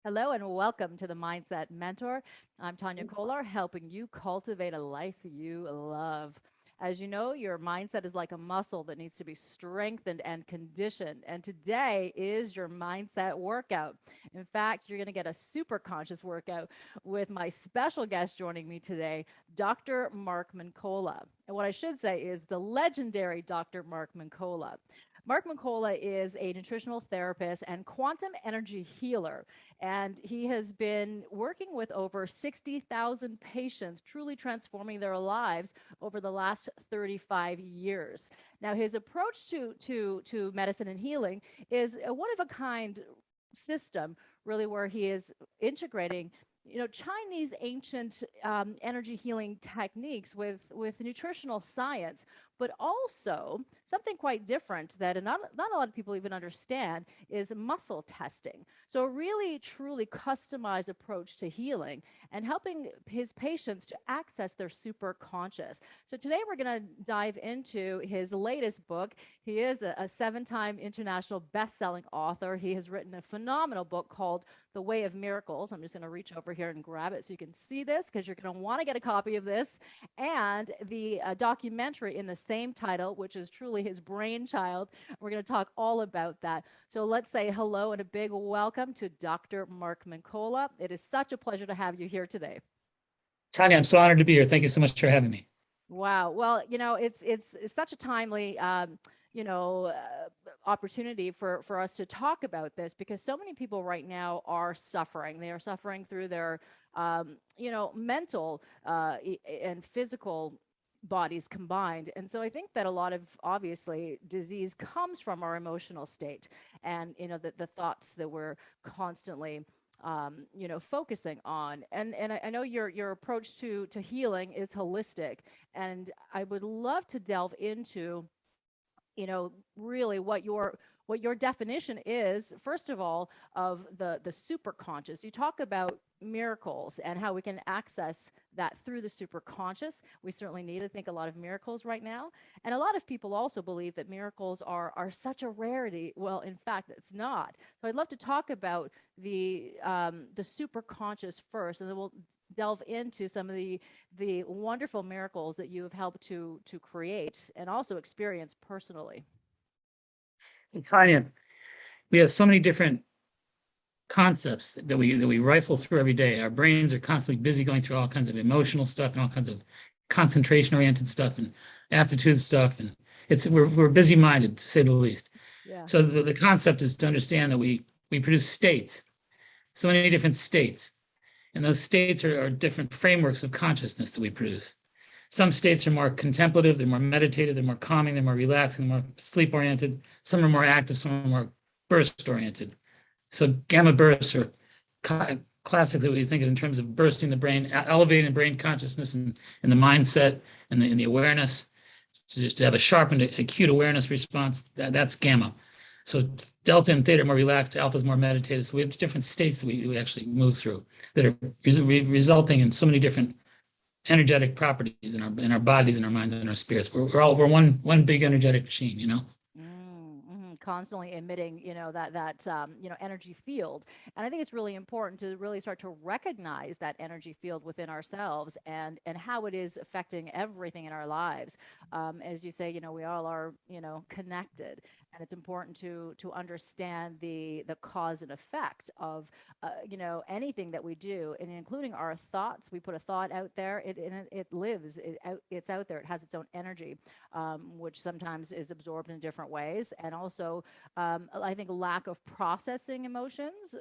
Hello and welcome to the Mindset Mentor. I'm Tania Kolar, helping you cultivate a life you love. As you know, your mindset is like a muscle that needs to be strengthened and conditioned. And today is your mindset workout. In fact, you're going to get a super conscious workout with my special guest joining me today, Dr. Mark Mincolla. And what I should say is the legendary Dr. Mark Mincolla. Mark Mincolla is a nutritional therapist and quantum energy healer, and he has been working with over 60,000 patients, truly transforming their lives over the last 35 years. Now, his approach to medicine and healing is a one of a kind system, really, where he is integrating Chinese ancient energy healing techniques with nutritional science, but also something quite different that not a lot of people even understand is muscle testing. So a really truly customized approach to healing and helping his patients to access their super conscious. So today we're going to dive into his latest book. He is a seven-time international best-selling author. He has written a phenomenal book called The Way of Miracles. I'm just going to reach over here and grab it so you can see this, because you're going to want to get a copy of this. And the documentary in the same title, which is truly his brainchild. We're going to talk all about that. So let's say hello and a big welcome to Dr. Mark Mincolla. It is such a pleasure to have you here today. Tanya, I'm so honored to be here. Thank you so much for having me. Wow. Well, it's such a timely opportunity for us to talk about this, because so many people right now are suffering. They are suffering through their mental and physical bodies combined. And so I think that a lot of obviously disease comes from our emotional state, and the thoughts that we're constantly focusing on. And I know your approach to healing is holistic, and I would love to delve into really what your definition is, first of all, of the super conscious. You talk about miracles and how we can access that through the super conscious. We certainly need, I think, a lot of miracles right now. And a lot of people also believe that miracles are such a rarity. Well, in fact, it's not. So I'd love to talk about the super conscious first, and then we'll delve into some of the wonderful miracles that you have helped to create and also experience personally. Tanya, we have so many different concepts that we rifle through every day. Our brains are constantly busy going through all kinds of emotional stuff and all kinds of concentration oriented stuff and aptitude stuff. And we're busy minded, to say the least. Yeah. So the concept is to understand that we produce states, so many different states. And those states are different frameworks of consciousness that we produce. Some states are more contemplative, they're more meditative, they're more calming, they're more relaxing, they're more sleep oriented. Some are more active, some are more burst oriented. So gamma bursts are classically what you think of in terms of bursting the brain, elevating the brain consciousness and the mindset and the awareness, just to have a sharpened, acute awareness response. That's gamma. So delta and theta are more relaxed, alpha is more meditative. So we have different states that we actually move through that are resulting in so many different energetic properties in our bodies, in our minds, and our spirits. We're one big energetic machine, Constantly emitting, that energy field. And I think it's really important to really start to recognize that energy field within ourselves, and how it is affecting everything in our lives. As you say, we all are, connected, and it's important to understand the cause and effect of, anything that we do, and including our thoughts. We put a thought out there, it lives, it's out there, it has its own energy, which sometimes is absorbed in different ways. And also, I think lack of processing emotions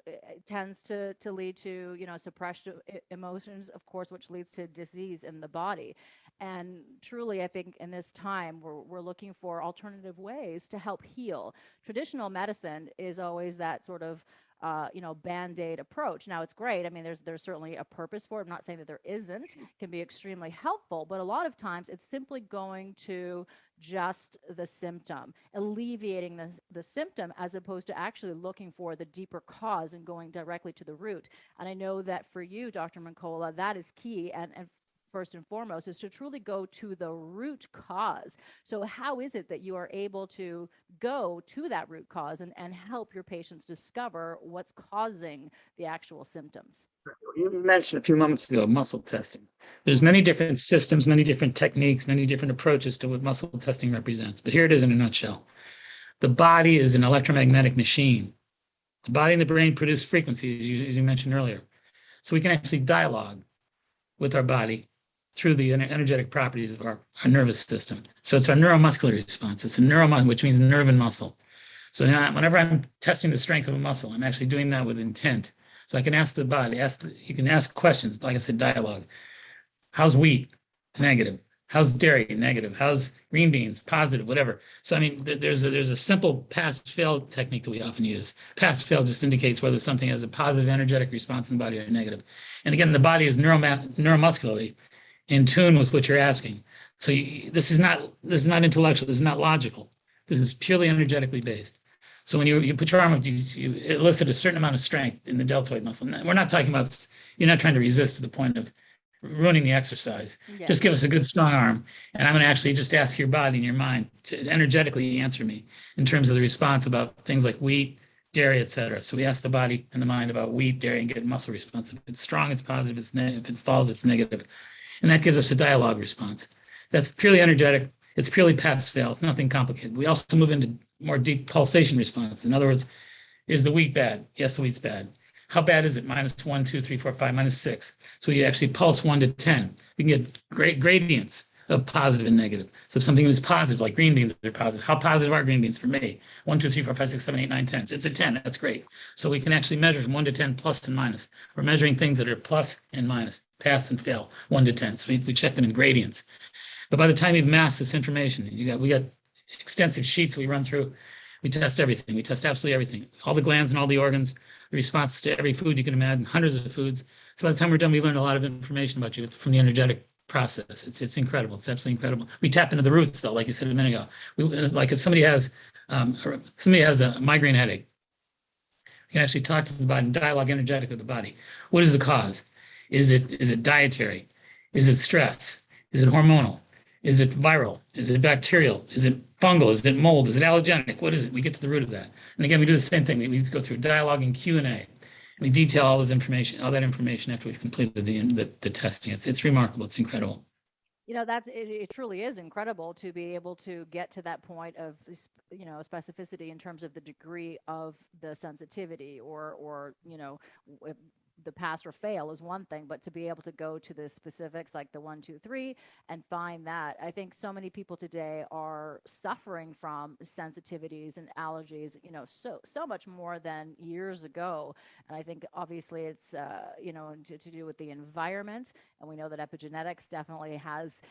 tends to lead to, suppressed emotions, of course, which leads to disease in the body. And truly, I think in this time, we're looking for alternative ways to help heal. Traditional medicine is always that sort of band-aid approach. Now, it's great. I mean, there's certainly a purpose for it. I'm not saying that there isn't. It can be extremely helpful, but a lot of times it's simply going to just the symptom, alleviating the symptom, as opposed to actually looking for the deeper cause and going directly to the root. And I know that for you, Dr. Mincolla, that is key. And first and foremost, is to truly go to the root cause. So how is it that you are able to go to that root cause and help your patients discover what's causing the actual symptoms? You mentioned a few moments ago muscle testing. There's many different systems, many different techniques, many different approaches to what muscle testing represents. But here it is in a nutshell. The body is an electromagnetic machine. The body and the brain produce frequencies, as you mentioned earlier. So we can actually dialogue with our body through the energetic properties of our nervous system. So it's our neuromuscular response. It's a neuromuscle, which means nerve and muscle. So now, whenever I'm testing the strength of a muscle, I'm actually doing that with intent. So I can ask the body, you can ask questions, like I said, dialogue. How's wheat? Negative. How's dairy? Negative. How's green beans? Positive, whatever. So, I mean, there's a simple pass-fail technique that we often use. Pass-fail just indicates whether something has a positive energetic response in the body or negative. And again, the body is neuromuscularly in tune with what you're asking. So this is not intellectual. This is not logical. This is purely energetically based. So when you put your arm up, you elicit a certain amount of strength in the deltoid muscle. We're not talking about, you're not trying to resist to the point of ruining the exercise. Yeah. Just give us a good strong arm, and I'm going to actually just ask your body and your mind to energetically answer me in terms of the response about things like wheat, dairy, etc. So we ask the body and the mind about wheat, dairy, and get muscle response. If it's strong, it's positive. If it falls, it's negative. And that gives us a dialogue response. That's purely energetic. It's purely pass-fail. It's nothing complicated. We also move into more deep pulsation response. In other words, is the wheat bad? Yes, the wheat's bad. How bad is it? -1, 2, 3, 4, 5, -6. So we actually pulse 1 to 10. We can get great gradients of positive and negative. So if something is positive, like green beans are positive, how positive are green beans for me? 1, 2, 3, 4, 5, 6, 7, 8, 9, 10. It's a 10. That's great. So we can actually measure from 1 to 10, plus and minus. We're measuring things that are plus and minus, pass and fail, 1 to 10. So we check them in gradients. But by the time you've massed this information, we got extensive sheets we run through. We test everything. We test absolutely everything. All the glands and all the organs, the response to every food you can imagine, hundreds of foods. So by the time we're done, we learned a lot of information about you from the energetic process. It's incredible. It's absolutely incredible. We tap into the roots, though, like you said a minute ago. Like if somebody has a migraine headache, we can actually talk to the body and dialogue energetic with the body. What is the cause? Is it dietary? Is it stress? Is it hormonal? Is it viral? Is it bacterial? Is it fungal? Is it mold? Is it allergenic? What is it? We get to the root of that. And again, we do the same thing. We go through dialogue and Q&A. We detail all that information after we've completed the testing. It's remarkable. It's incredible. You know, it truly is incredible to be able to get to that point of, specificity in terms of the degree of the sensitivity or the pass or fail is one thing, but to be able to go to the specifics like the 1, 2, 3 and find that. I think so many people today are suffering from sensitivities and allergies, so much more than years ago. And I think obviously it's, to do with the environment. And we know that epigenetics definitely has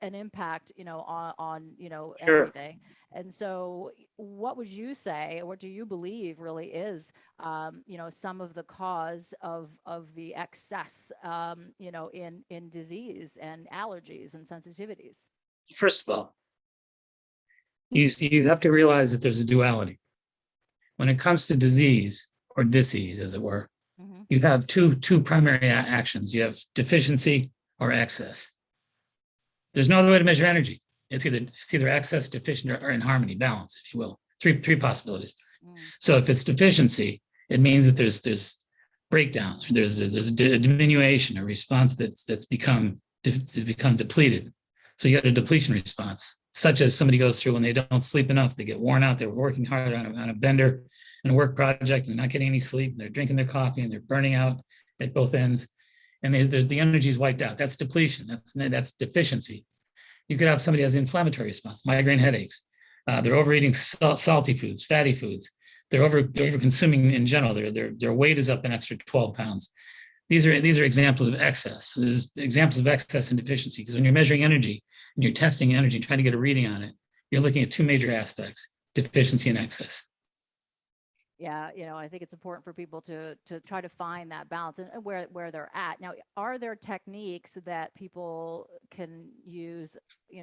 an impact, on Sure. everything. And so what would you say, what do you believe really is, some of the cause of the excess, in disease and allergies and sensitivities? First of all, you have to realize that there's a duality. When it comes to disease or disease, as it were, mm-hmm. You have two primary actions. You have deficiency or excess. There's no other way to measure energy. It's either excess, deficient, or in harmony, balance, if you will. Three possibilities. Mm. So if it's deficiency, it means that there's breakdown. There's a diminution, a response that's become depleted. So you got a depletion response, such as somebody goes through when they don't sleep enough, they get worn out, they're working hard on a bender and a work project, and they're not getting any sleep, and they're drinking their coffee, and they're burning out at both ends, and there's the energy is wiped out. That's depletion. That's deficiency. You could have somebody who has an inflammatory response, migraine headaches. They're overeating salty foods, fatty foods. They're over consuming in general. Their weight is up an extra 12 pounds. These are examples of excess. So there's examples of excess and deficiency, because when you're measuring energy and you're testing energy, trying to get a reading on it, you're looking at two major aspects: deficiency and excess. Yeah, I think it's important for people to try to find that balance and where they're at. Now, are there techniques that people can use,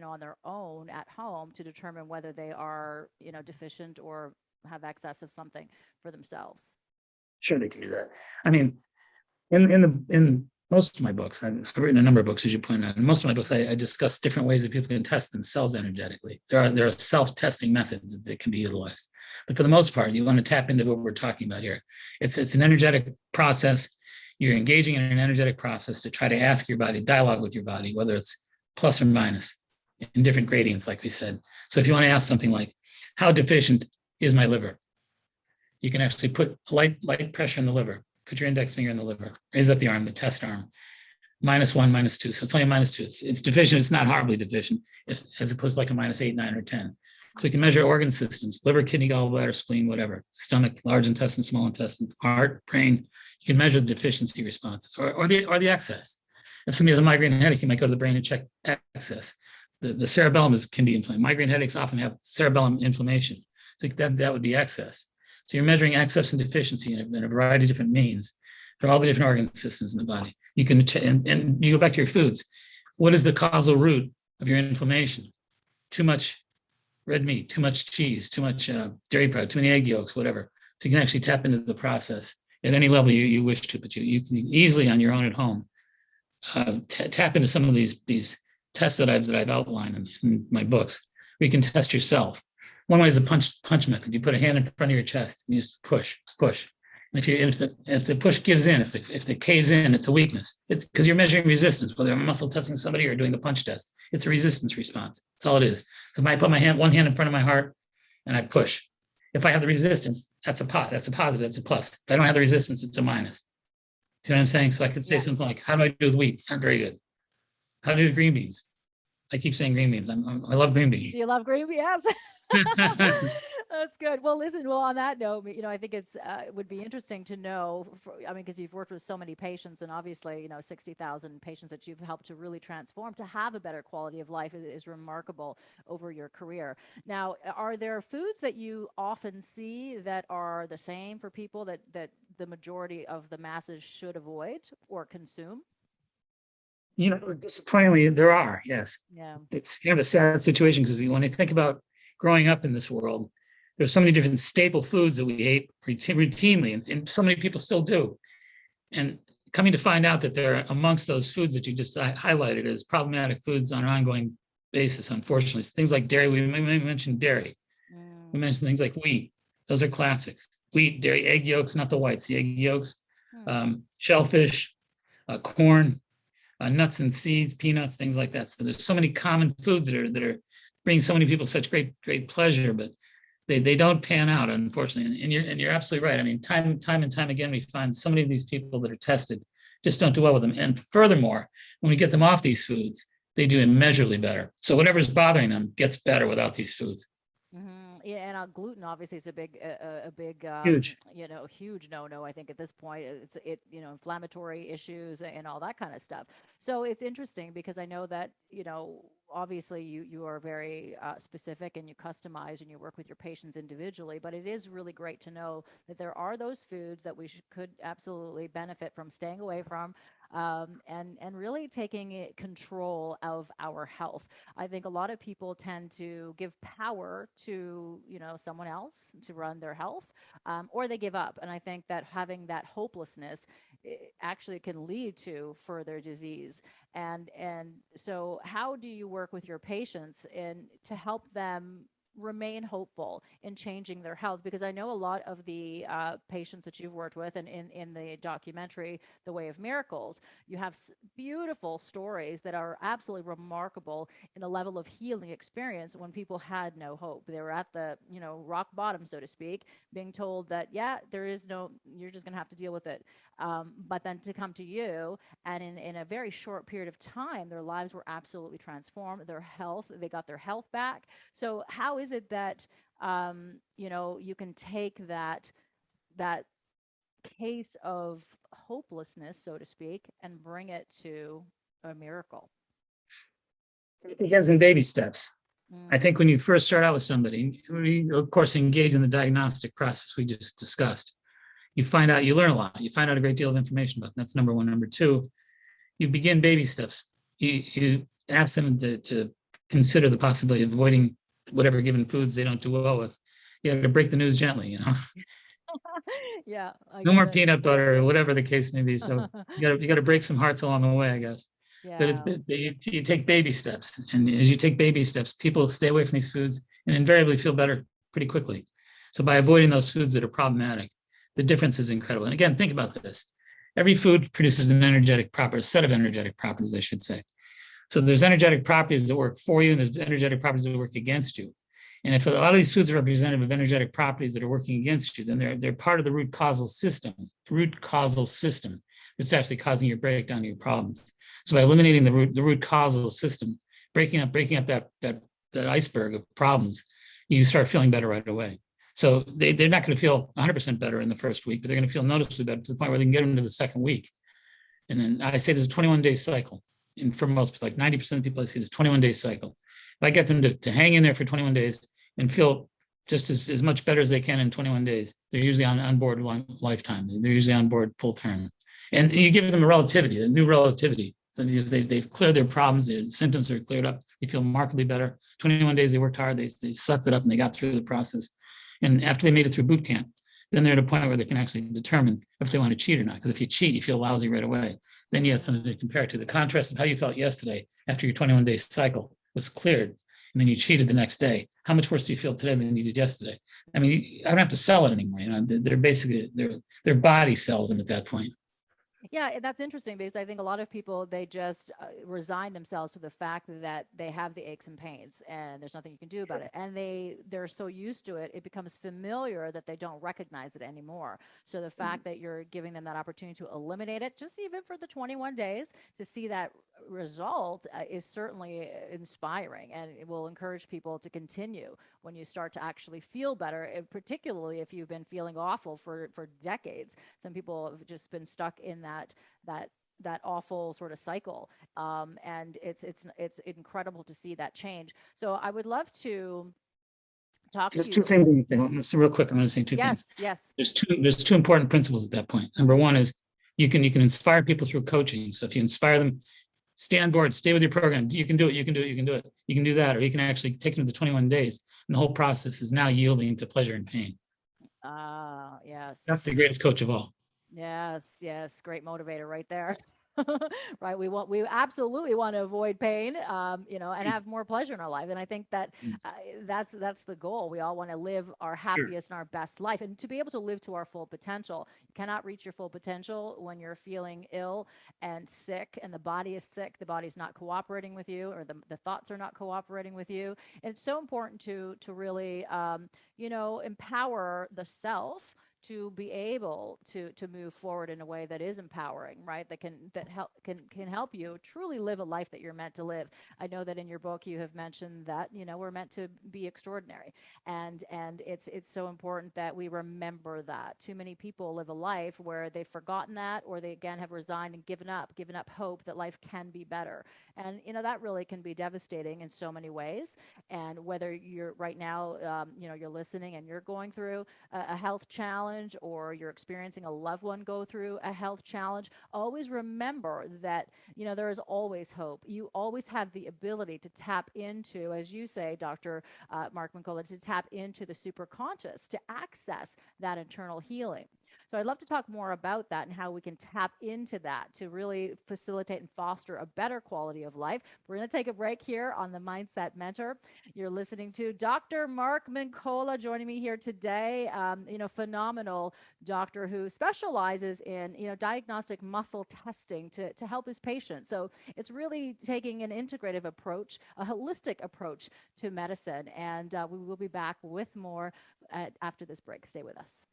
on their own at home to determine whether they are, deficient or have excess of something for themselves? Sure, they can do that. I mean, in most of my books, I've written a number of books, as you pointed out. In most of my books, I discuss different ways that people can test themselves energetically. There are self-testing methods that can be utilized. But for the most part, you want to tap into what we're talking about here. It's an energetic process. You're engaging in an energetic process to try to ask your body, dialogue with your body, whether it's plus or minus in different gradients, like we said. So if you want to ask something like, how deficient is my liver? You can actually put light pressure in the liver. Put your index finger in the liver. Raise up the arm, the test arm. -1, -2. So it's only a -2. It's deficient. It's not horribly deficient, as opposed to like a -8, 9, or 10. So we can measure organ systems: liver, kidney, gallbladder, spleen, whatever. Stomach, large intestine, small intestine, heart, brain. You can measure the deficiency responses or the excess. If somebody has a migraine headache, you might go to the brain and check excess. The cerebellum can be inflamed. Migraine headaches often have cerebellum inflammation. So that would be excess. So you're measuring excess and deficiency in a variety of different means for all the different organ systems in the body. You can, and you go back to your foods. What is the causal root of your inflammation? Too much red meat, too much cheese, too much dairy product, too many egg yolks, whatever. So you can actually tap into the process at any level you wish to, but you can easily on your own at home tap into some of these tests that I've outlined in my books. Where you can test yourself. One way is the punch method. You put a hand in front of your chest and you just push. And if the push gives in, if it caves in, it's a weakness. It's because you're measuring resistance, whether I'm muscle testing somebody or doing the punch test. It's a resistance response. That's all it is. So if I put one hand in front of my heart and I push, if I have the resistance, that's a positive, that's a plus. If I don't have the resistance, it's a minus. See what I'm saying? So I could say something like, how do I do with wheat? Not very good. How do I do with green beans? I keep saying green beans. I love green beans. Do you love green beans? Yes. That's good. Well, listen, I think it would be interesting to know, because you've worked with so many patients and obviously, 60,000 patients that you've helped to really transform to have a better quality of life is remarkable over your career. Now, are there foods that you often see that are the same for people that the majority of the masses should avoid or consume? Disappointingly, there are, yes. Yeah. It's kind of a sad situation because when you think about growing up in this world, there's so many different staple foods that we ate routinely, and so many people still do. And coming to find out that they're amongst those foods that you just highlighted as problematic foods on an ongoing basis, unfortunately. Things like dairy, we mentioned dairy. We mentioned things like wheat. Those are classics. Wheat, dairy, egg yolks, not the whites, the egg yolks, shellfish, corn, nuts and seeds, peanuts, things like that. So there's so many common foods that are bringing so many people such great pleasure, but they don't pan out, unfortunately. And you're absolutely right. I mean, time and time again, we find so many of these people that are tested just don't do well with them. And furthermore, when we get them off these foods, they do immeasurably better. So whatever's bothering them gets better without these foods. Yeah, and gluten obviously is a big Huge. Huge no. I think at this point it's inflammatory issues and all that kind of stuff. So it's interesting because I know that obviously you are very specific and you customize and you work with your patients individually. But it is really great to know that there are those foods that we could absolutely benefit from staying away from. And really taking control of our health. I think a lot of people tend to give power to someone else to run their health, or they give up. And I think that having that hopelessness actually can lead to further disease. And so, how do you work with your patients to help them remain hopeful in changing their health? Because I know a lot of the patients that you've worked with, and in the documentary The Way of Miracles, you have beautiful stories that are absolutely remarkable in the level of healing experience when people had no hope. They were at the rock bottom, so to speak, being told that you're just going to have to deal with it. But then to come to you, and in a very short period of time, their lives were absolutely transformed. They got their health back. So how is it that you can take that case of hopelessness, so to speak, and bring it to a miracle? It begins in baby steps. I think when you first start out with somebody, we of course engage in the diagnostic process we just discussed. You learn a lot. You find out a great deal of information about them. That's number one. Number two, you begin baby steps. You ask them to consider the possibility of avoiding whatever given foods they don't do well with. You have to break the news gently, Yeah, I No get more it. peanut butter or whatever the case may be. So you got to break some hearts along the way, I guess. But Yeah. you take baby steps, and as you take baby steps, people stay away from these foods and invariably feel better pretty quickly. So by avoiding those foods that are problematic, the difference is incredible. And again, think about this: every food produces an energetic property, a set of energetic properties, I should say. So there's energetic properties that work for you, and there's energetic properties that work against you. And if a lot of these foods are representative of energetic properties that are working against you, then they're part of the root causal system that's actually causing your breakdown of your problems. So by eliminating the root causal system, breaking up that iceberg of problems, you start feeling better right away. So they're not going to feel 100% better in the first week, but they're going to feel noticeably better to the point where they can get them to the second week. And then I say there's a 21-day cycle. And for most, like 90% of people I see this 21-day cycle. If I get them to hang in there for 21 days and feel just as much better as they can in 21 days, they're usually on board lifetime. They're usually on board full term. And you give them a new relativity. They've cleared their problems, their symptoms are cleared up. They feel markedly better. 21 days, they worked hard, they sucked it up, and they got through the process. And after they made it through boot camp, then they're at a point where they can actually determine if they want to cheat or not. Because if you cheat, you feel lousy right away. Then you have something to compare it to. The contrast of how you felt yesterday after your 21-day cycle was cleared, and then you cheated the next day. How much worse do you feel today than you did yesterday? I mean, I don't have to sell it anymore. They're basically their body sells them at that point. Yeah, that's interesting because I think a lot of people they just resign themselves to the fact that they have the aches and pains and there's nothing you can do about it. And they're so used to it, it becomes familiar that they don't recognize it anymore. So the fact that you're giving them that opportunity to eliminate it, just even for the 21 days, to see that result is certainly inspiring, and it will encourage people to continue when you start to actually feel better, and particularly if you've been feeling awful for decades. Some people have just been stuck in that that awful sort of cycle, and it's incredible to see that change. So I would love to talk There's to two you. things. So real quick, I'm going to say two things. Yes, yes. There's two important principles at that point. Number one is you can inspire people through coaching. So if you inspire them, stay on board, stay with your program. You can do it. You can do it. You can do it. You can do that, or you can actually take them to the 21 days, and the whole process is now yielding to pleasure and pain. Ah, yes. That's the greatest coach of all. Yes, yes, great motivator right there. Right, we absolutely want to avoid pain, and have more pleasure in our life. And I think that that's the goal. We all want to live our Sure. happiest and our best life, and to be able to live to our full potential. You cannot reach your full potential when you're feeling ill and sick, and the body is sick. The body's not cooperating with you, or the thoughts are not cooperating with you. And it's so important to really, empower the self to be able to move forward in a way that is empowering, right? That can help you truly live a life that you're meant to live. I know that in your book you have mentioned that we're meant to be extraordinary, and it's so important that we remember that. Too many people live a life where they've forgotten that, or they again have resigned and given up hope that life can be better, and that really can be devastating in so many ways. And whether you're right now, you're listening and you're going through a health challenge, or you're experiencing a loved one go through a health challenge, always remember that, there is always hope. You always have the ability to tap into, as you say, Dr. Mark Mincolla, to tap into the superconscious to access that internal healing. So I'd love to talk more about that and how we can tap into that to really facilitate and foster a better quality of life. We're going to take a break here on the Mindset Mentor. You're listening to Dr. Mark Mincolla joining me here today. Phenomenal doctor who specializes in, diagnostic muscle testing to help his patients. So it's really taking an integrative approach, a holistic approach to medicine. And we will be back with more after this break. Stay with us.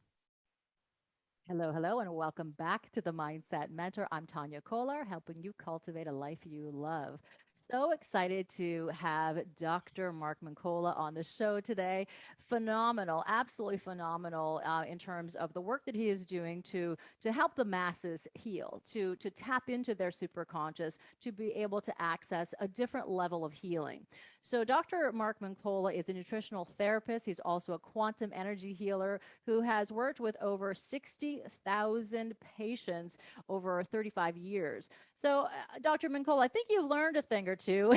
Hello, hello, and welcome back to the Mindset Mentor. I'm Tania Kolar, helping you cultivate a life you love. So excited to have Dr. Mark Mincolla on the show today. Phenomenal, absolutely phenomenal in terms of the work that he is doing to help the masses heal, to tap into their superconscious, to be able to access a different level of healing. So Dr. Mark Mincolla is a nutritional therapist. He's also a quantum energy healer who has worked with over 60,000 patients over 35 years. So, Dr. Mincolla, I think you've learned a thing or two,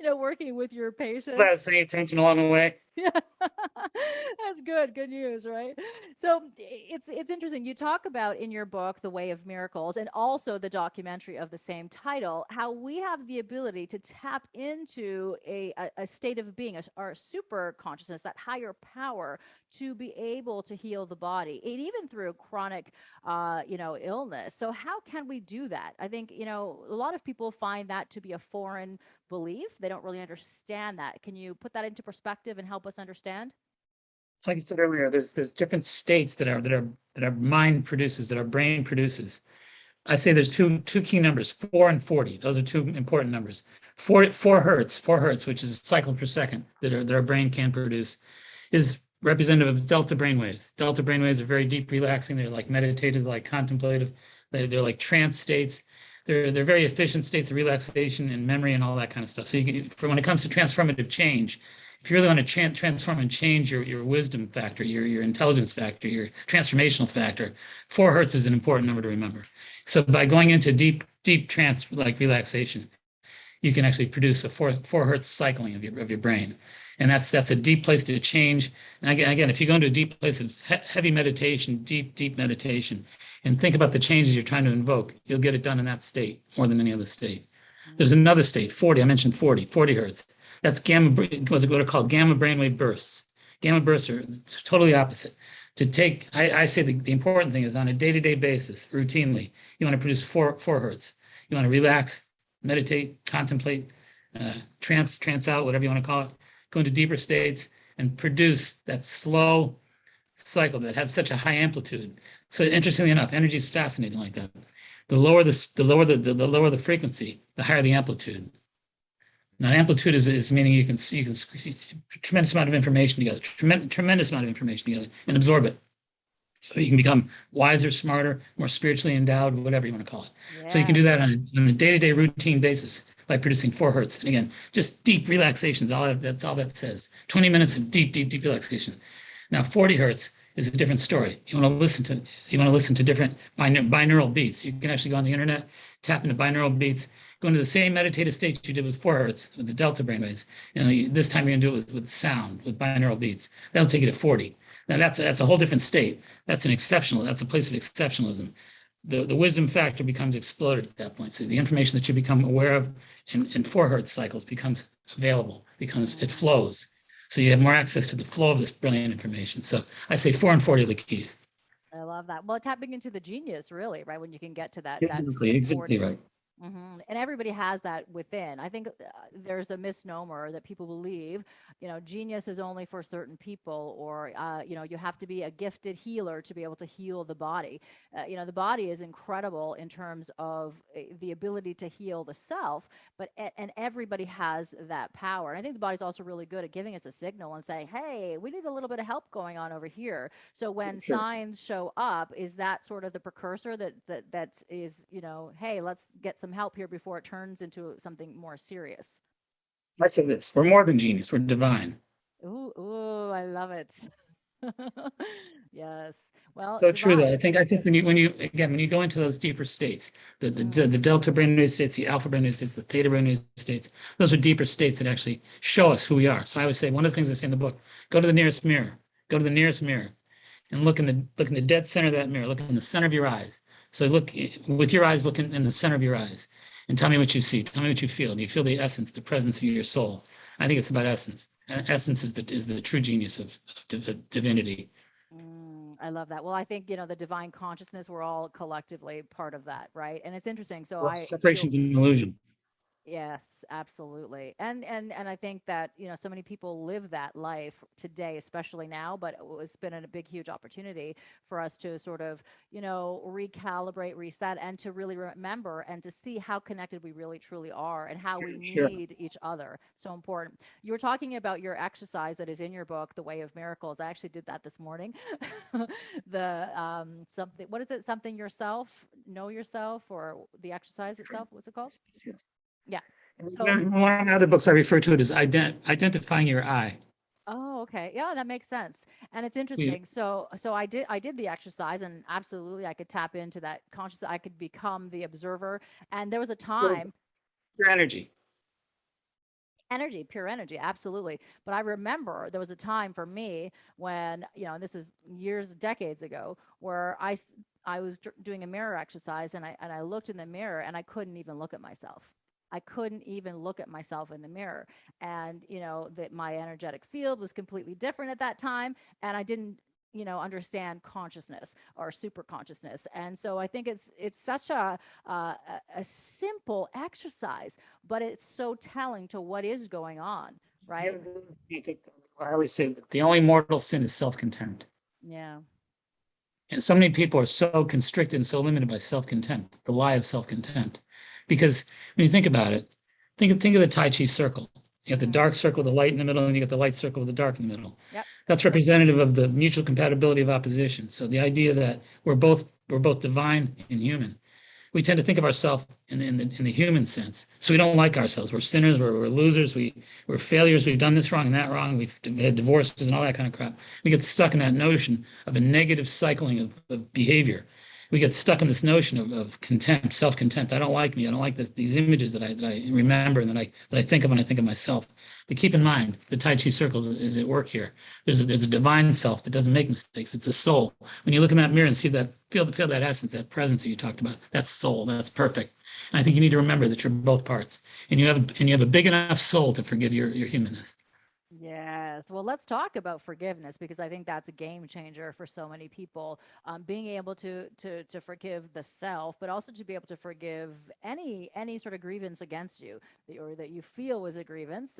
working with your I patients. was paying attention along the way. Yeah, that's good. Good news, right? So it's interesting. You talk about in your book, The Way of Miracles, and also the documentary of the same title, how we have the ability to tap into a state of being, our super consciousness, that higher power, to be able to heal the body, and even through chronic, illness. So how can we do that? I think a lot of people find that to be a foreign belief. They don't really understand that. Can you put that into perspective and help us understand? Like I said earlier, there's different states that our mind produces, that our brain produces. I say there's two key numbers, 4 and 40. Those are two important numbers. Four hertz, which is cycles per second that our brain can produce, is representative of delta brainwaves. Delta brainwaves are very deep, relaxing. They're like meditative, like contemplative. They're like trance states. They're very efficient states of relaxation and memory and all that kind of stuff. So when it comes to transformative change, if you really want to transform and change your wisdom factor, your intelligence factor, your transformational factor, 4 hertz is an important number to remember. So by going into deep trance like relaxation, you can actually produce a four hertz cycling of your brain, and that's a deep place to change. And again, if you go into a deep place of heavy meditation, deep meditation, and think about the changes you're trying to invoke, you'll get it done in that state more than any other state. There's another state, 40. I mentioned 40 hertz. That's what are called gamma brainwave bursts. Gamma bursts are totally opposite. I say the important thing is on a day-to-day basis, routinely, you want to produce four hertz. You want to relax, meditate, contemplate, trance out, whatever you want to call it, go into deeper states and produce that slow cycle that has such a high amplitude. So interestingly enough, energy is fascinating like that. The lower the frequency, the higher the amplitude. Now, amplitude is meaning you can see a tremendous amount of information together, tremendous amount of information together, and absorb it. So you can become wiser, smarter, more spiritually endowed, whatever you want to call it. Yes. So you can do that on a day-to-day routine basis by producing 4 hertz. And again, just deep relaxations. That's all that says. 20 minutes of deep relaxation. Now, 40 hertz is a different story. You want to listen to different binaural beats. You can actually go on the internet, tap into binaural beats, go into the same meditative states you did with 4 hertz, with the delta brainwaves. This time you're going to do it with sound, with binaural beats. That'll take you to 40. Now that's a whole different state. That's a place of exceptionalism. The wisdom factor becomes exploded at that point. So the information that you become aware of in 4 hertz cycles becomes available, it flows. So you have more access to the flow of this brilliant information. So I say 4 and 40 are the keys. I love that. Well, tapping into the genius, really, right? When you can get to that. Exactly right. Mm-hmm. And everybody has that within. I think there's a misnomer that people believe, genius is only for certain people, or, you have to be a gifted healer to be able to heal the body. The body is incredible in terms of the ability to heal the self, and everybody has that power. And I think the body's also really good at giving us a signal and saying, hey, we need a little bit of help going on over here. So when signs show up, is that sort of the precursor that is, hey, let's get some help here before it turns into something more serious? I say this: we're more than genius; we're divine. Ooh, I love it. Yes. Well, so true though. I think when you go into those deeper states, the delta brainwave states, the alpha brainwave states, the theta brainwave states, those are deeper states that actually show us who we are. So I would say one of the things I say in the book: go to the nearest mirror, and look in the dead center of that mirror. Look in the center of your eyes. So look with your eyes, look in the center of your eyes, and tell me what you see. Tell me what you feel. Do you feel the essence, the presence of your soul? I think it's about essence. Essence is the true genius of divinity. I love that. Well, I think, the divine consciousness, we're all collectively part of that, right? And it's interesting. So separation from illusion. Yes, absolutely. And I think that, so many people live that life today, especially now, but it's been a big, huge opportunity for us to sort of, recalibrate, reset, and to really remember and to see how connected we really truly are and how we need each other. So important. You were talking about your exercise that is in your book, The Way of Miracles. I actually did that this morning. Something, what is it? Something yourself, know yourself, or the exercise itself? What's it called? Yes. Yeah. So, One of the other books I refer to it as identifying your I. oh, okay. Yeah, that makes sense. And it's We, interesting. So I did the exercise and absolutely I could tap into that conscious. I could become the observer. And there was a time, your energy. energy, pure energy, absolutely. But I remember there was a time for me when, and this is years, decades ago, where I was doing a mirror exercise and I looked in the mirror and I couldn't even look at myself. I couldn't even look at myself in the mirror. And, that my energetic field was completely different at that time. And I didn't, understand consciousness or super consciousness. And so I think it's such a simple exercise, but it's so telling to what is going on, right? I always say that the only mortal sin is self-contempt. Yeah. And so many people are so constricted and so limited by self-contempt, the lie of self-contempt. Because when you think about it, think of the Tai Chi circle. You have the dark circle, the light in the middle, and you get the light circle with the dark in the middle. Yep. That's representative of the mutual compatibility of opposition. So the idea that we're both divine and human. We tend to think of ourselves in the human sense. So we don't like ourselves. We're sinners. We're losers. We're failures. We've done this wrong and that wrong. We've had divorces and all that kind of crap. We get stuck in that notion of a negative cycling of behavior. We get stuck in this notion of contempt, self-contempt. I don't like me. I don't like these images that I remember and that I think of when I think of myself. But keep in mind, the Tai Chi circle is at work here. There's a divine self that doesn't make mistakes. It's a soul. When you look in that mirror and see that, feel that essence, that presence that you talked about, that's soul. That's perfect. And I think you need to remember that you're both parts, and you have a big enough soul to forgive your humanness. Yes. Well, let's talk about forgiveness because I think that's a game changer for so many people. Being able to forgive the self, but also to be able to forgive any sort of grievance against you or that you feel was a grievance.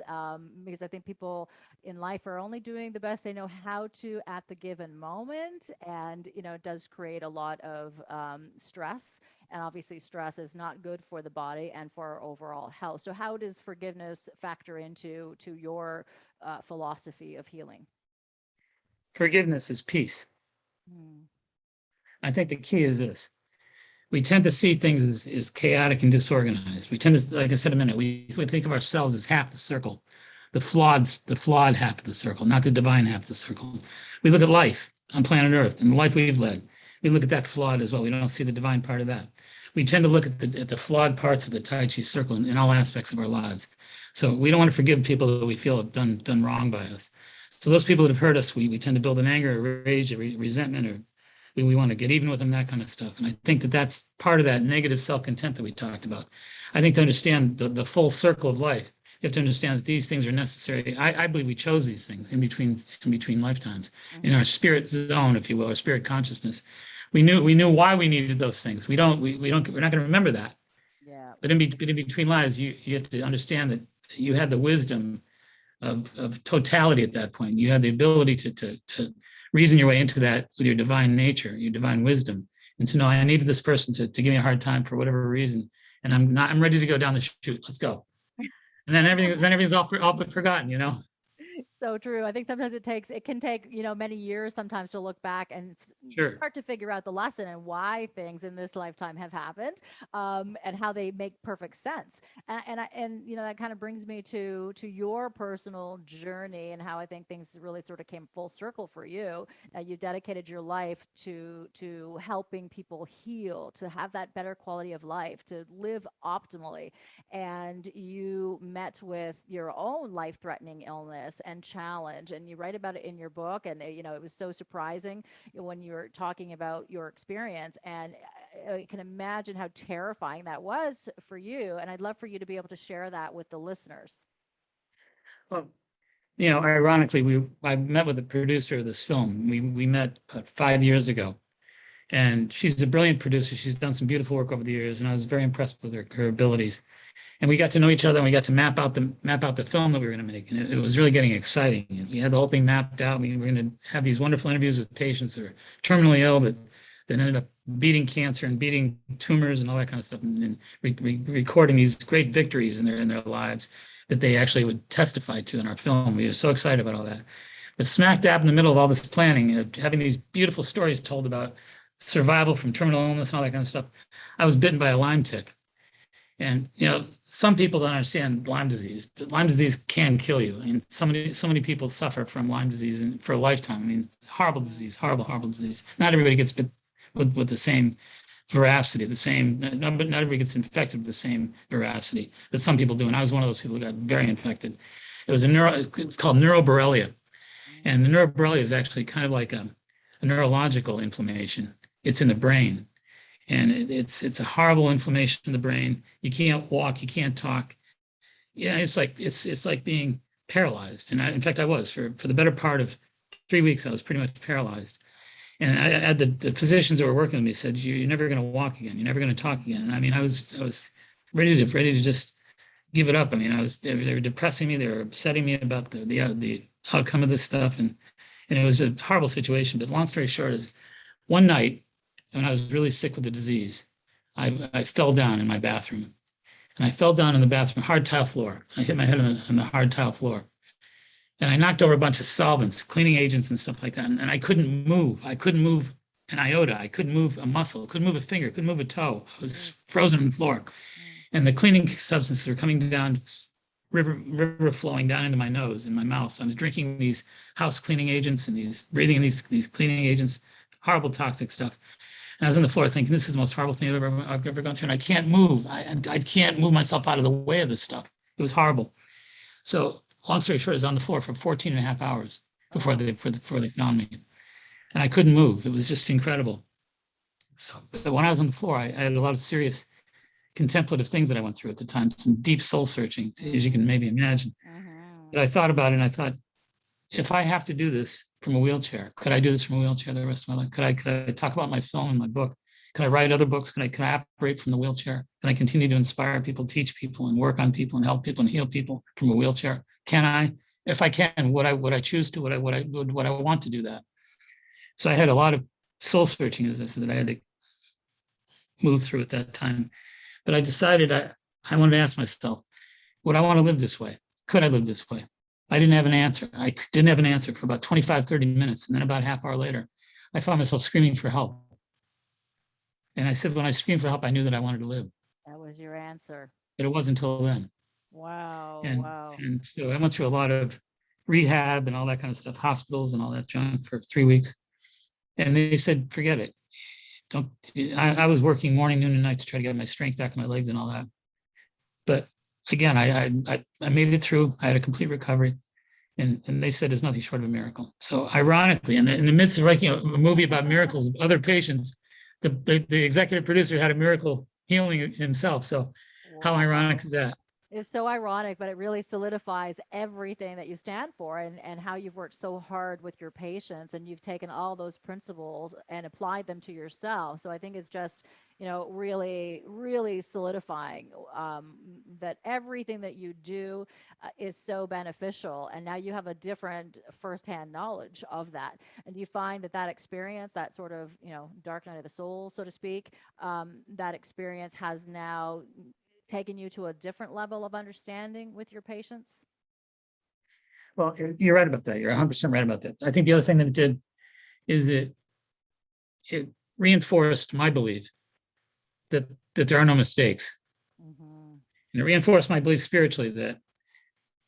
Because I think people in life are only doing the best they know how to at the given moment, and it does create a lot of stress. And obviously, stress is not good for the body and for our overall health. So, how does forgiveness factor into your philosophy of healing? Forgiveness is peace. Mm. I think the key is this. We tend to see things as chaotic and disorganized. We tend to, like I said a minute, we think of ourselves as half the circle, the flawed half of the circle, not the divine half of the circle. We look at life on planet Earth and the life we've led. We look at that flawed as well. We don't see the divine part of that. We tend to look at the flawed parts of the Tai Chi circle in all aspects of our lives. So we don't want to forgive people that we feel have done wrong by us. So those people that have hurt us, we tend to build an anger, a rage, a resentment, or we want to get even with them, that kind of stuff. And I think that that's part of that negative self-contempt that we talked about. I think to understand the full circle of life, you have to understand that these things are necessary. I believe we chose these things in between lifetimes, in our spirit zone, if you will, or spirit consciousness. We knew why we needed those things. We're not going to remember that. Yeah. But in between lives, you have to understand that you had the wisdom of totality at that point. You had the ability to reason your way into that with your divine nature, your divine wisdom, and to know I needed this person to give me a hard time for whatever reason, and I'm ready to go down the chute. Let's go. And then everything's all but forgotten, So true. I think sometimes it can take, many years sometimes to look back and Sure. start to figure out the lesson and why things in this lifetime have happened, and how they make perfect sense. And that kind of brings me to your personal journey and how I think things really sort of came full circle for you. You dedicated your life to helping people heal, to have that better quality of life, to live optimally. And you met with your own life-threatening illness and challenge, and you write about it in your book. And it was so surprising when you were talking about your experience, and I can imagine how terrifying that was for you, and I'd love for you to be able to share that with the listeners. Well, ironically, I met with the producer of this film. We met 5 years ago, and she's a brilliant producer. She's done some beautiful work over the years, and I was very impressed with her abilities. And we got to know each other, and we got to map out the film that we were going to make. And it was really getting exciting. And we had the whole thing mapped out. We were going to have these wonderful interviews with patients that are terminally ill, but then ended up beating cancer and beating tumors and all that kind of stuff, and recording these great victories in their lives that they actually would testify to in our film. We were so excited about all that. But smack dab in the middle of all this planning, having these beautiful stories told about survival from terminal illness and all that kind of stuff, I was bitten by a Lyme tick. And some people don't understand Lyme disease, but Lyme disease can kill you. And so many people suffer from Lyme disease for a lifetime. I mean, horrible disease, horrible, horrible disease. Not everybody gets bit with the same veracity, not everybody gets infected with the same veracity, but some people do. And I was one of those people who got very infected. It's called neuroborrelia. And the neuroborrelia is actually kind of like a neurological inflammation. It's in the brain. And it's a horrible inflammation in the brain. You can't walk, you can't talk. Yeah, it's like being paralyzed. And in fact, I was for the better part of 3 weeks. I was pretty much paralyzed. And I had the physicians that were working with me said, "You're never going to walk again. You're never going to talk again." And I mean, I was ready to just give it up. I mean, they were depressing me. They were upsetting me about the outcome of this stuff, and it was a horrible situation. But long story short is, one night, when I was really sick with the disease, I fell down in my bathroom. And I fell down in the bathroom, hard tile floor. I hit my head on the hard tile floor. And I knocked over a bunch of solvents, cleaning agents and stuff like that. And I couldn't move. I couldn't move an iota. I couldn't move a muscle. Couldn't move a finger. Couldn't move a toe. I was frozen on the floor. And the cleaning substances were coming down, river flowing down into my nose and my mouth. So I was drinking these house cleaning agents and breathing these cleaning agents, horrible toxic stuff. And I was on the floor thinking, this is the most horrible thing I've ever gone through. And I can't move. I can't move myself out of the way of this stuff. It was horrible. So long story short, I was on the floor for 14 and a half hours before they found me. And I couldn't move. It was just incredible. So when I was on the floor, I had a lot of serious contemplative things that I went through at the time, some deep soul searching, as you can maybe imagine. But I thought about it, and I thought, if I have to do this from a wheelchair, could I do this from a wheelchair the rest of my life? Could I talk about my film and my book? Can I write other books? Can I operate from the wheelchair? Can I continue to inspire people, teach people, and work on people and help people and heal people from a wheelchair? Can I? If I can, would I choose to? Would I want to do that? So I had a lot of soul searching, as I said, that I had to move through at that time. But I decided I wanted to ask myself, would I want to live this way? Could I live this way? I didn't have an answer. I didn't have an answer for about 25, 30 minutes. And then about a half hour later, I found myself screaming for help. And I said, when I screamed for help, I knew that I wanted to live. That was your answer. But it wasn't until then. Wow. And so I went through a lot of rehab and all that kind of stuff, hospitals and all that junk for 3 weeks. And they said, forget it. I was working morning, noon, and night to try to get my strength back in my legs and all that. But again, I made it through. I had a complete recovery. And they said it's nothing short of a miracle. So ironically, in the midst of writing a movie about miracles of other patients, the executive producer had a miracle healing himself. So how ironic is that? It's so ironic, but it really solidifies everything that you stand for, and how you've worked so hard with your patients, and you've taken all those principles and applied them to yourself. So I think it's just, really, really solidifying that everything that you do is so beneficial. And now you have a different firsthand knowledge of that. And you find that experience, that sort of, dark night of the soul, so to speak, that experience has now taken you to a different level of understanding with your patients? Well, you're right about that. You're 100% right about that. I think the other thing that it did is that it reinforced my belief that there are no mistakes. And it reinforced my belief spiritually that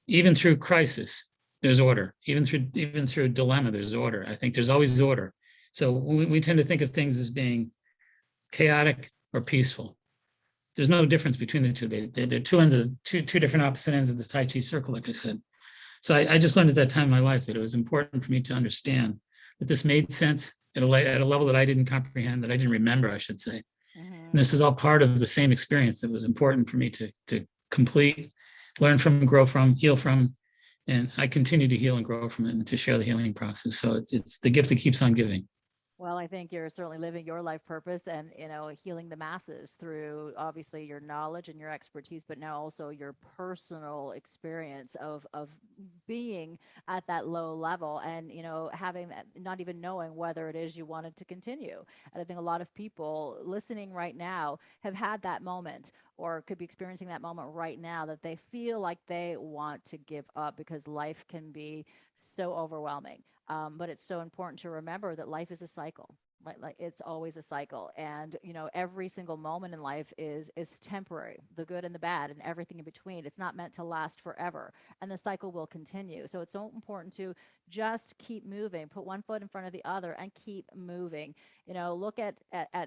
even through crisis, there's order. Even through dilemma, there's order. I think there's always order. So we tend to think of things as being chaotic or peaceful. There's no difference between the two. They're two different opposite ends of the Tai Chi circle, like I said. So I just learned at that time in my life that it was important for me to understand that this made sense at a level that I didn't comprehend, that I didn't remember, I should say. And this is all part of the same experience that was important for me to complete, learn from, grow from, heal from. And I continue to heal and grow from it and to share the healing process. So it's the gift that keeps on giving. Well, I think you're certainly living your life purpose and, healing the masses through obviously your knowledge and your expertise, but now also your personal experience of being at that low level and, having that, not even knowing whether it is you wanted to continue. And I think a lot of people listening right now have had that moment or could be experiencing that moment right now that they feel like they want to give up because life can be so overwhelming. But it's so important to remember that life is a cycle. right? Like it's always a cycle. And, every single moment in life is temporary, the good and the bad and everything in between. It's not meant to last forever. And the cycle will continue. So it's so important to just keep moving, put one foot in front of the other and keep moving. Look at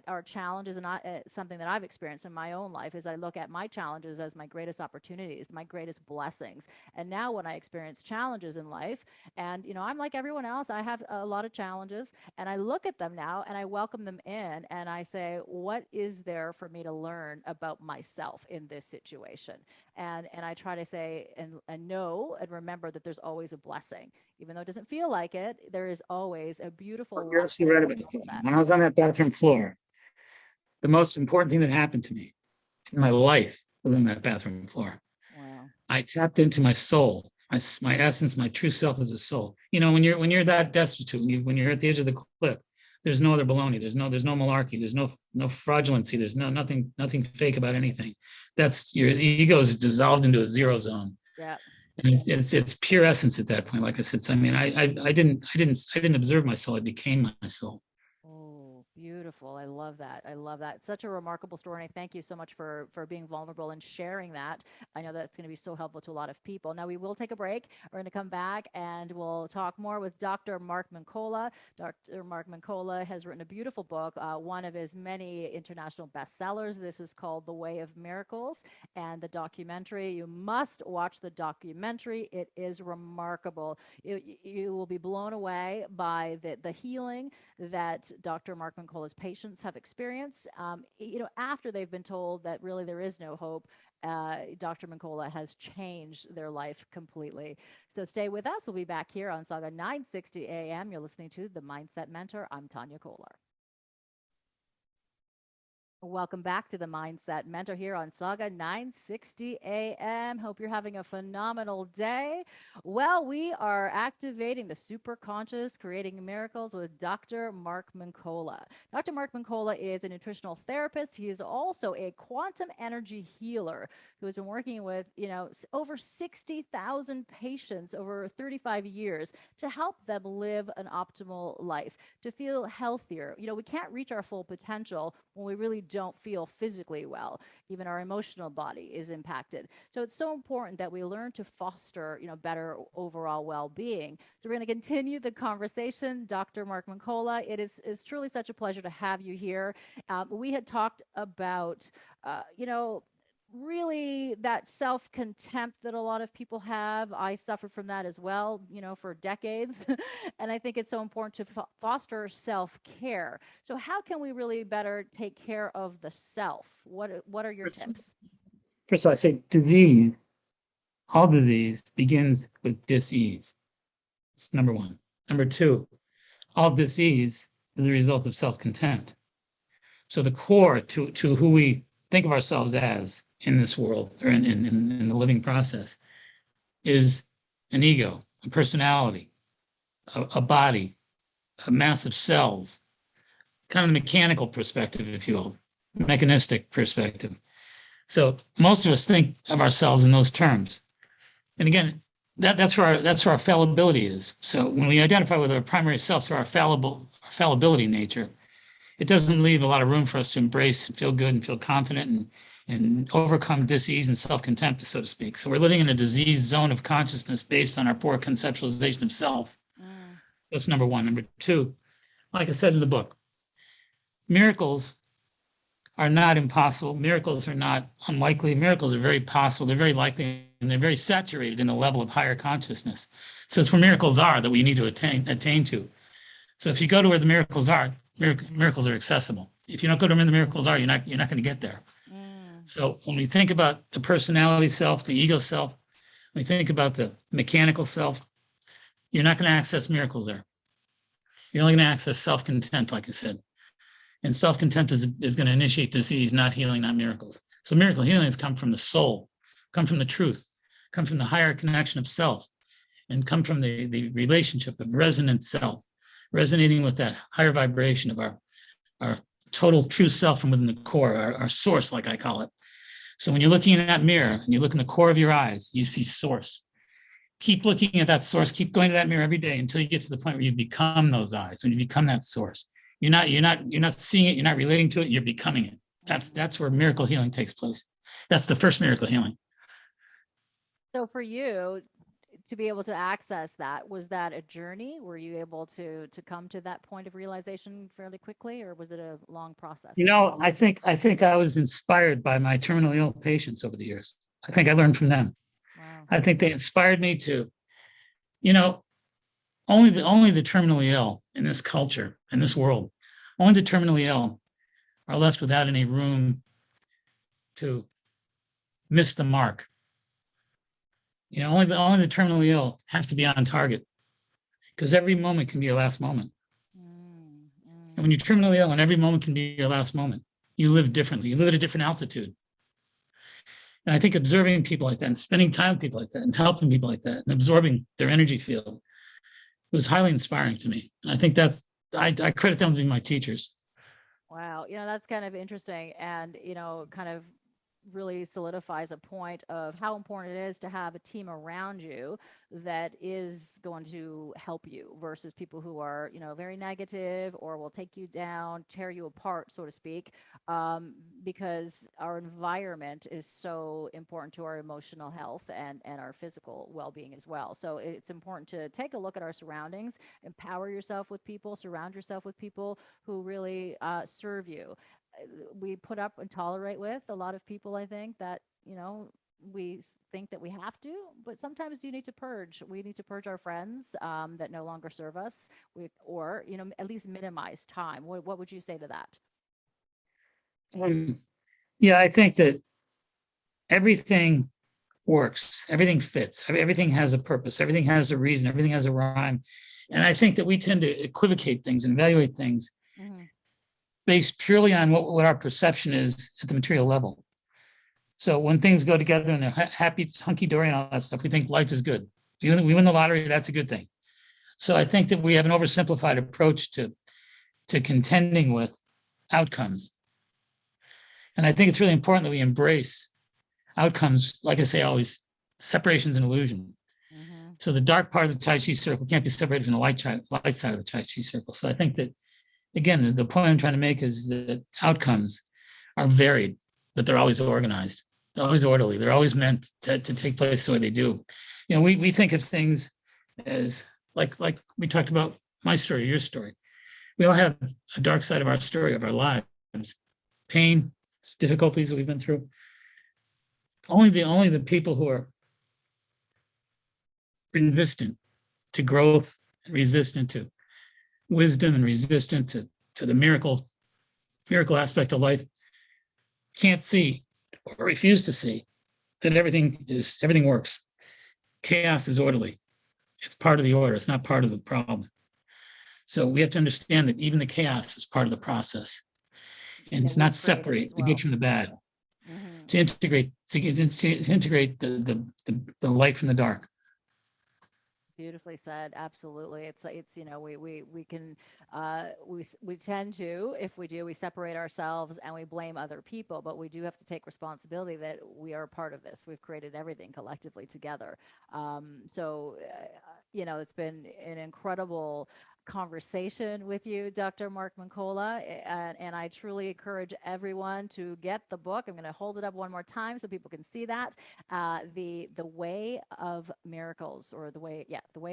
our challenges, and something that I've experienced in my own life is I look at my challenges as my greatest opportunities, my greatest blessings. And now when I experience challenges in life, and I'm like everyone else, I have a lot of challenges, and I look at them now and I welcome them in, and I say, what is there for me to learn about myself in this situation? And I try to say and know and remember that there's always a blessing. Even though it doesn't feel like it, there is always a beautiful You're lesson absolutely right about that. When I was on that bathroom floor, the most important thing that happened to me in my life was on that bathroom floor. Wow. I tapped into my soul, my essence, my true self as a soul. When you're that destitute, when you're at the edge of the cliff, there's no other baloney. There's no malarkey. There's no fraudulency. There's nothing fake about anything. That's your ego is dissolved into a zero zone. Yeah. And it's pure essence at that point. Like I said, so I mean, I didn't observe my soul. I became my soul. Oh, beautiful. I love that. I love that. It's such a remarkable story. And I thank you so much for being vulnerable and sharing that. I know that's going to be so helpful to a lot of people. Now, we will take a break. We're going to come back and we'll talk more with Dr. Mark Mincolla. Dr. Mark Mincolla has written a beautiful book, one of his many international bestsellers. This is called The Way of Miracles, and the documentary. You must watch the documentary. It is remarkable. You will be blown away by the healing that Dr. Mark Mincolla's patients have experienced. After they've been told that really there is no hope, Dr. Mincolla has changed their life completely. So stay with us. We'll be back here on Sauga 960 AM. You're listening to The Mindset Mentor. I'm Tania Kolar. Welcome back to the Mindset Mentor here on Sauga 960 AM. Hope you're having a phenomenal day. Well, we are activating the superconscious, creating miracles with Dr. Mark Mincolla. Dr. Mark Mincolla is a nutritional therapist. He is also a quantum energy healer who has been working with, over 60,000 patients over 35 years to help them live an optimal life, to feel healthier. We can't reach our full potential when we really don't feel physically well. Even our emotional body is impacted. So it's so important that we learn to foster, better overall well-being. So we're going to continue the conversation. Dr. Mark Mincolla, it is truly such a pleasure to have you here. We had talked about, really that self-contempt that a lot of people have. I suffered from that as well, for decades. And I think it's so important to foster self-care. So how can we really better take care of the self? What are your tips? First, I say disease. All disease begins with dis-ease. It's number one. Number two, all dis-ease is the result of self-contempt. So the core to who we think of ourselves as in this world, or in the living process, is an ego, a personality, a body, a mass of cells, kind of a mechanical perspective, if you will, mechanistic perspective. So most of us think of ourselves in those terms. And again, that's where our fallibility is. So when we identify with our primary self, so our fallibility nature, it doesn't leave a lot of room for us to embrace and feel good and feel confident and overcome dis-ease and self-contempt, so to speak. So we're living in a diseased zone of consciousness based on our poor conceptualization of self. That's number one. Number two, like I said in the book, miracles are not impossible. Miracles are not unlikely. Miracles are very possible. They're very likely, and they're very saturated in the level of higher consciousness. So it's where miracles are that we need to attain to. So if you go to where the miracles are, miracles are accessible. If you don't go to where the miracles are, you're not going to get there. So when we think about the personality self, the ego self, when we think about the mechanical self, you're not going to access miracles there. You're only going to access self-contempt, like I said. And self-contempt is going to initiate disease, not healing, not miracles. So miracle healings come from the soul, come from the truth, come from the higher connection of self, and come from the relationship of resonant self, resonating with that higher vibration of our total true self from within the core, our source, like I call it. So when you're looking in that mirror and you look in the core of your eyes, you see source. Keep looking at that source, keep going to that mirror every day until you get to the point where you become those eyes, when you become that source. You're not seeing it. You're not relating to it. You're becoming it. That's where miracle healing takes place. That's the first miracle healing. So for you to be able to access that, was that a journey? Were you able to come to that point of realization fairly quickly, or was it a long process? I think I was inspired by my terminally ill patients over the years. I think I learned from them. Wow. I think they inspired me to, you know, only the terminally ill in this culture, in this world, only the terminally ill are left without any room to miss the mark. Only the terminally ill have to be on target, because every moment can be your last moment. And when you're terminally ill and every moment can be your last moment, you live differently. You live at a different altitude. And I think observing people like that and spending time with people like that and helping people like that and absorbing their energy field was highly inspiring to me. And I think I credit them as being my teachers. Wow. That's kind of interesting, and, kind of really solidifies a point of how important it is to have a team around you that is going to help you versus people who are, very negative or will take you down, tear you apart, so to speak, because our environment is so important to our emotional health and our physical well-being as well. So it's important to take a look at our surroundings, empower yourself with people, surround yourself with people who really serve you. We put up and tolerate with a lot of people, I think, that, we think that we have to, but sometimes you need to purge. We need to purge our friends that no longer serve us, or, at least minimize time. What would you say to that? Yeah, I think that everything works, everything fits, everything has a purpose, everything has a reason, everything has a rhyme. And I think that we tend to equivocate things and evaluate things based purely on what our perception is at the material level. So when things go together and they're happy, hunky-dory and all that stuff, we think life is good. We win the lottery, that's a good thing. So I think that we have an oversimplified approach to contending with outcomes. And I think it's really important that we embrace outcomes. Like I say, always, separation is an illusion. So the dark part of the Tai Chi circle can't be separated from the light side of the Tai Chi circle. So I think that, again, the point I'm trying to make is that outcomes are varied, but they're always organized. They're always orderly. They're always meant to take place the way they do. We think of things as like we talked about my story, your story. We all have a dark side of our story, of our lives, pain, difficulties that we've been through. Only the people who are resistant to growth, resistant to wisdom, and resistant to the miracle aspect of life can't see or refuse to see that everything works. Chaos is orderly. It's part of the order. It's not part of the problem. So we have to understand that even the chaos is part of the process, and to not separate the good from the bad, to integrate the light from the dark. Beautifully said. Absolutely. It's we can we tend to, if we do, we separate ourselves and we blame other people, but we do have to take responsibility that we are a part of this. We've created everything collectively together. It's been an incredible conversation with you, Dr. Mark Mincolla, and I truly encourage everyone to get the book. I'm going to hold it up one more time so people can see that. The Way of Miracles, or the Way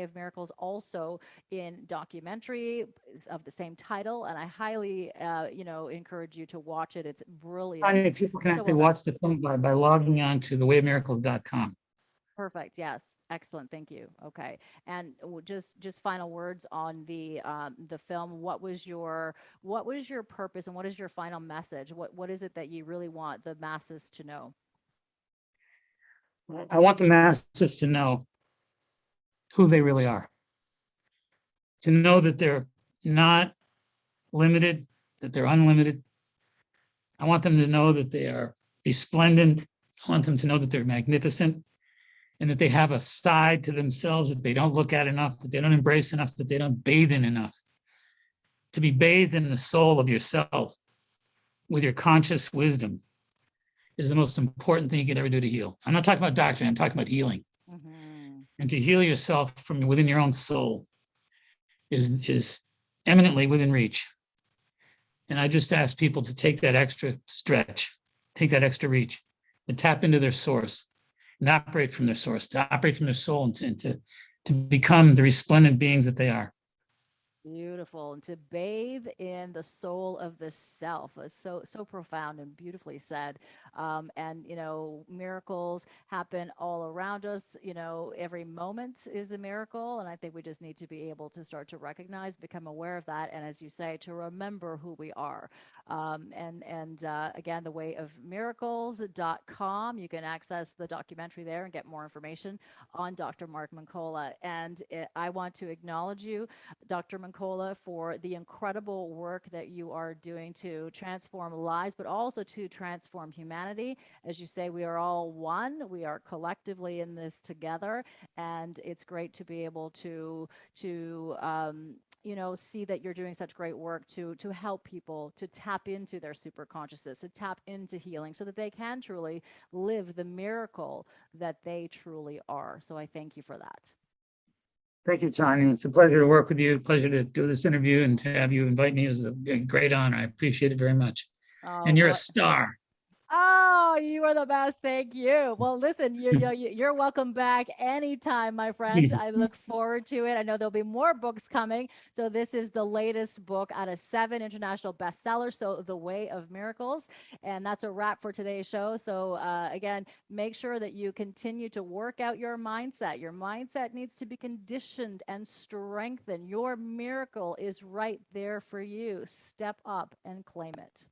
of Miracles, also in documentary of the same title, and I highly encourage you to watch it. It's brilliant. People can actually watch the film by logging on to thewayofmiracles.com. Perfect. Yes. Excellent. Thank you. Okay. And just final words on the film. What was your purpose, and what is your final message? What is it that you really want the masses to know? I want the masses to know who they really are. To know that they're not limited, that they're unlimited. I want them to know that they are resplendent. I want them to know that they're magnificent, and that they have a side to themselves that they don't look at enough, that they don't embrace enough, that they don't bathe in enough. To be bathed in the soul of yourself with your conscious wisdom is the most important thing you could ever do to heal. I'm not talking about doctrine, I'm talking about healing. And to heal yourself from within your own soul is eminently within reach. And I just ask people to take that extra stretch, take that extra reach, and tap into their source, and operate from their source, to operate from their soul, and to become the resplendent beings that they are. Beautiful. And to bathe in the soul of the self is so profound and beautifully said. And miracles happen all around us. Every moment is a miracle, and I think we just need to be able to start to recognize, become aware of that, and as you say, to remember who we are. Again, the way of miracles.com. You can access the documentary there and get more information on Dr. Mark Mincolla. And I want to acknowledge you, Dr. Mincolla, for the incredible work that you are doing to transform lives, but also to transform humanity. As you say, we are all one. We are collectively in this together, and it's great to be able to see that you're doing such great work to help people to tap into their super consciousness, to tap into healing, so that they can truly live the miracle that they truly are. So I thank you for that. Thank you, Tanya. It's a pleasure to work with you. Pleasure to do this interview, and to have you invite me is a great honor. I appreciate it very much. And you're a star. Oh, you are the best. Thank you. Well, listen, you're welcome back anytime, my friend. I look forward to it. I know there'll be more books coming. So this is the latest book out of 7 international bestsellers. So The Way of Miracles. And that's a wrap for today's show. So again, make sure that you continue to work out your mindset. Your mindset needs to be conditioned and strengthened. Your miracle is right there for you. Step up and claim it.